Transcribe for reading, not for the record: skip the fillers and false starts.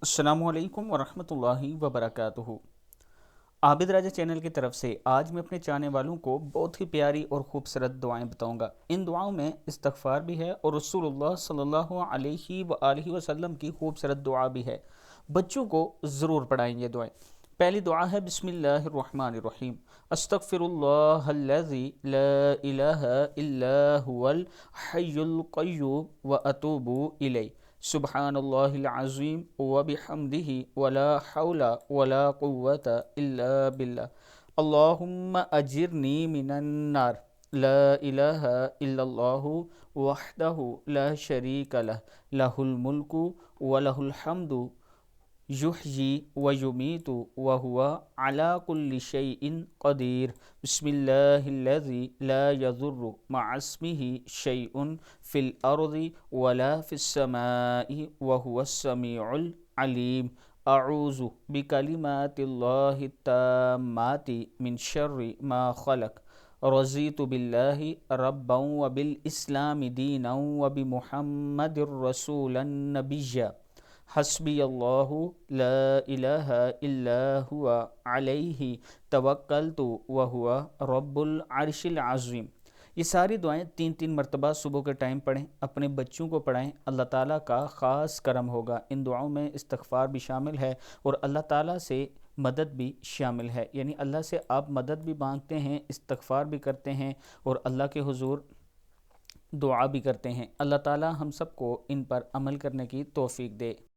السلام علیکم ورحمۃ اللہ وبرکاتہ۔ عابد راجہ چینل کی طرف سے آج میں اپنے چاہنے والوں کو بہت ہی پیاری اور خوبصورت دعائیں بتاؤں گا۔ ان دعاؤں میں استغفار بھی ہے اور رسول اللہ صلی اللہ علیہ وآلہ وسلم کی خوبصورت دعا بھی ہے۔ بچوں کو ضرور پڑھائیں یہ دعائیں۔ پہلی دعا ہے بسم اللہ الرحمن الرحیم، استغفر اللہ الذی لا الہ الا هو الحی القیوم واتوب الیہ، سبحان اللہ العظیم وبحمدہ ولا حول ولا قوة الا باللہ، اللہم اجرنی من النار، لا الہ الا اللہ وحدہ لا شریک لہ، لہ الملک ولہ الحمد یحیی ویمیت وہو علی کل شیء قدیر، بسم اللہ الذی لا یضر مع اسمہ شیء فی الارض ولا فی السماء وہو السمیع العلیم، اعوذ بکلمات اللہ التامات من شر ما خلق، رضیت باللہ ربا وبالاسلام دینا وبمحمد رسولا نبیا، حسبی اللہ لا الہ الا ہوا علیہ توکلت وہو رب العرش العظیم۔ یہ ساری دعائیں 3 مرتبہ صبح کے ٹائم پڑھیں، اپنے بچوں کو پڑھائیں، اللہ تعالیٰ کا خاص کرم ہوگا۔ ان دعاؤں میں استغفار بھی شامل ہے اور اللہ تعالیٰ سے مدد بھی شامل ہے، یعنی اللہ سے آپ مدد بھی مانگتے ہیں، استغفار بھی کرتے ہیں اور اللہ کے حضور دعا بھی کرتے ہیں۔ اللہ تعالیٰ ہم سب کو ان پر عمل کرنے کی توفیق دے۔